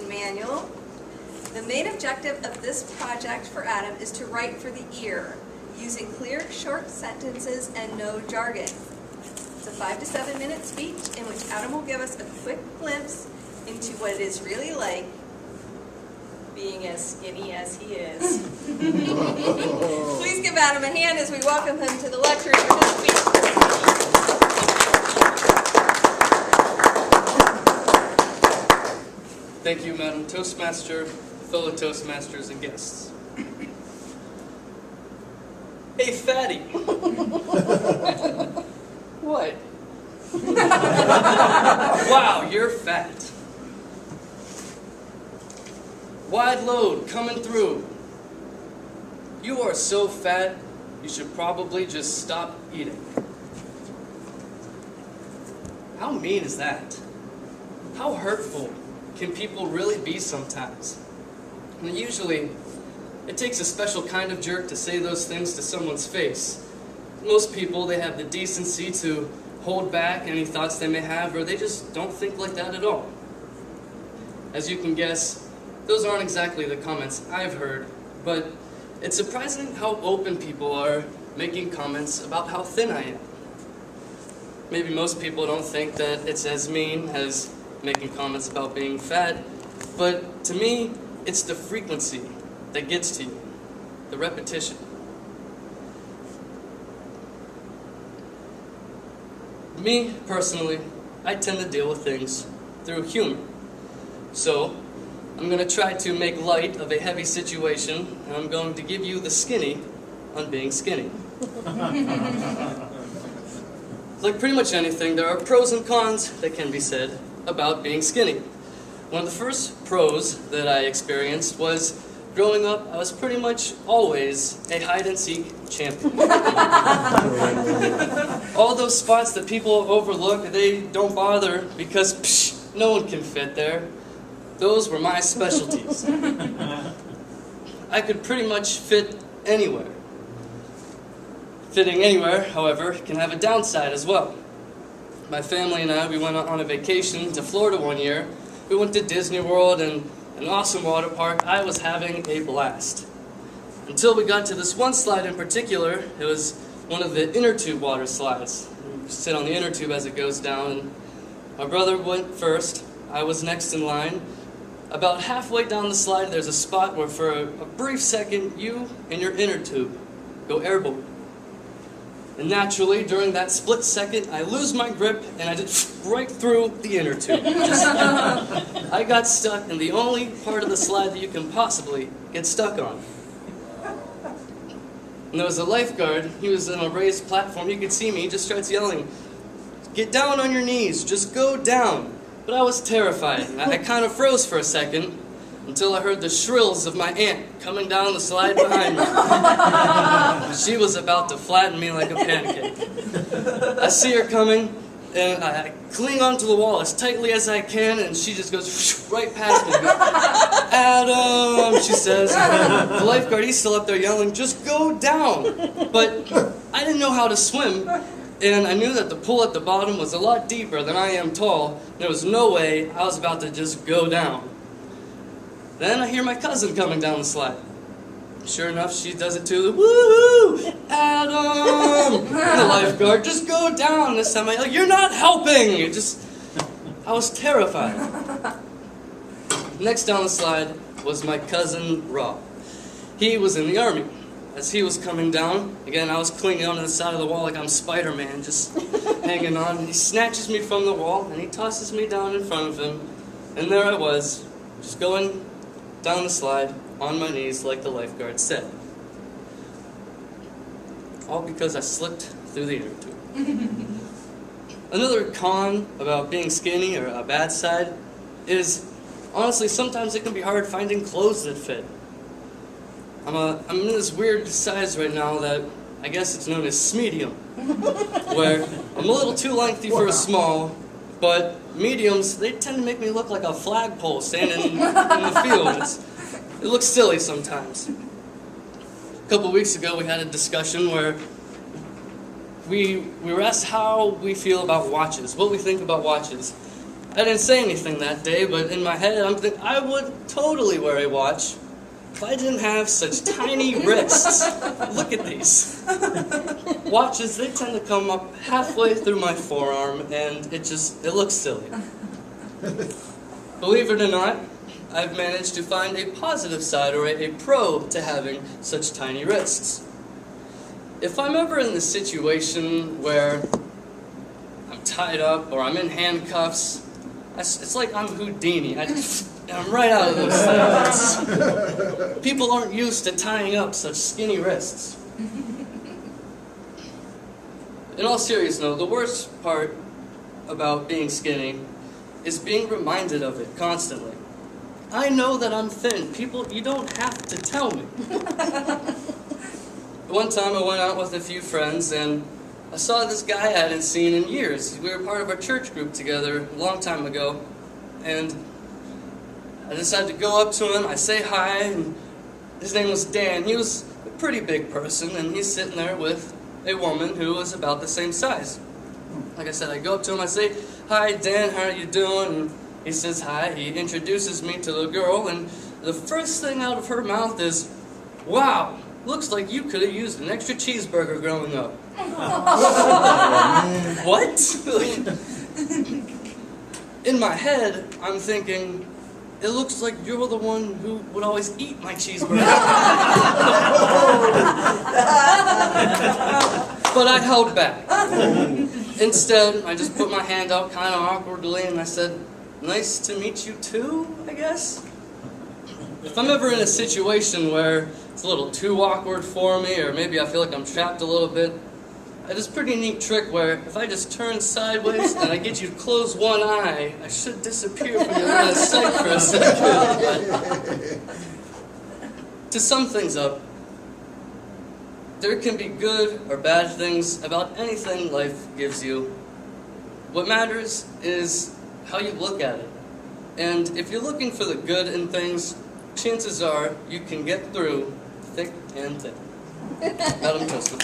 Manual. The main objective of this project for Adam is to write for the ear, using clear, short sentences and no jargon. It's a 5 to 7 minute speech in which Adam will give us a quick glimpse into what it is really like being as skinny as he is. Please give Adam a hand as we welcome him to the lecture for his speech. Thank you, Madam Toastmaster, fellow Toastmasters, and guests. Hey, fatty. What? Wow, you're fat. Wide load coming through. You are so fat, you should probably just stop eating. How mean is that? How hurtful can people really be sometimes? And usually, it takes a special kind of jerk to say those things to someone's face. Most people, they have the decency to hold back any thoughts they may have, or they just don't think like that at all. As you can guess, those aren't exactly the comments I've heard, but it's surprising how open people are making comments about how thin I am. Maybe most people don't think that it's as mean as making comments about being fat, but to me, it's the frequency that gets to you, the repetition. Me, personally, I tend to deal with things through humor. So, I'm going to try to make light of a heavy situation, and I'm going to give you the skinny on being skinny. Like pretty much anything, there are pros and cons that can be said about being skinny. One of the first pros that I experienced was growing up, I was pretty much always a hide-and-seek champion. All those spots that people overlook, they don't bother because no one can fit there. Those were my specialties. I could pretty much fit anywhere. Fitting anywhere, however, can have a downside as well. My family and I, we went on a vacation to Florida one year. We went to Disney World and an awesome water park. I was having a blast. Until we got to this one slide in particular. It was one of the inner tube water slides. You sit on the inner tube as it goes down. And my brother went first. I was next in line. About halfway down the slide, there's a spot where for a brief second, you and your inner tube go airborne. And naturally, during that split second, I lose my grip and I just right through the inner tube. I got stuck in the only part of the slide that you can possibly get stuck on. And there was a lifeguard. He was on a raised platform. He could see me. He just starts yelling, "Get down on your knees. Just go down." But I was terrified. I kind of froze for a second until I heard the shrills of my aunt coming down the slide behind me. She was about to flatten me like a pancake. I see her coming, and I cling onto the wall as tightly as I can, and she just goes right past me. "Adam," she says. The lifeguard, he's still up there yelling, "Just go down." But I didn't know how to swim, and I knew that the pool at the bottom was a lot deeper than I am tall. There was no way I was about to just go down. Then I hear my cousin coming down the slide. Sure enough, she does it too. "Woohoo! Adam!" And the lifeguard, "Just go down." This time I'm like, "You're not helping!" I was terrified. Next down the slide was my cousin Rob. He was in the Army. As he was coming down, again, I was clinging onto the side of the wall like I'm Spider-Man, just hanging on. He snatches me from the wall, and he tosses me down in front of him. And there I was, just going down the slide, on my knees, like the lifeguard said. All because I slipped through the inner tube. Another con about being skinny, or a bad side, is, honestly, sometimes it can be hard finding clothes that fit. I'm in this weird size right now that I guess it's known as medium, where I'm a little too lengthy for a small, but mediums, they tend to make me look like a flagpole standing in the field. It It looks silly sometimes. A couple weeks ago, we had a discussion where we were asked how we feel about watches, what we think about watches. I didn't say anything that day, but in my head, I'm thinking I would totally wear a watch if I didn't have such tiny wrists. Look at these. Watches, they tend to come up halfway through my forearm, and it looks silly. Believe it or not, I've managed to find a positive side or a pro to having such tiny wrists. If I'm ever in the situation where I'm tied up or I'm in handcuffs, it's like I'm Houdini. I'm right out of those things. People aren't used to tying up such skinny wrists. In all seriousness, though, the worst part about being skinny is being reminded of it constantly. I know that I'm thin. People, you don't have to tell me. One time I went out with a few friends and I saw this guy I hadn't seen in years. We were part of our church group together a long time ago, and I decided to go up to him. I say hi, and his name was Dan. He was a pretty big person, and he's sitting there with a woman who was about the same size. Like I said, I go up to him, I say, "Hi, Dan, how are you doing?" And he says hi. He introduces me to the girl, and the first thing out of her mouth is, "Wow, looks like you could have used an extra cheeseburger growing up." What? In my head, I'm thinking, it looks like you're the one who would always eat my cheeseburger. But I held back. Instead, I just put my hand out kind of awkwardly and I said, "Nice to meet you too, I guess." If I'm ever in a situation where it's a little too awkward for me, or maybe I feel like I'm trapped a little bit, I have this pretty neat trick where if I just turn sideways and I get you to close one eye, I should disappear from your line of sight for a second. But to sum things up, there can be good or bad things about anything life gives you. What matters is how you look at it. And if you're looking for the good in things, chances are you can get through thick and thin. Adam Kojanacic.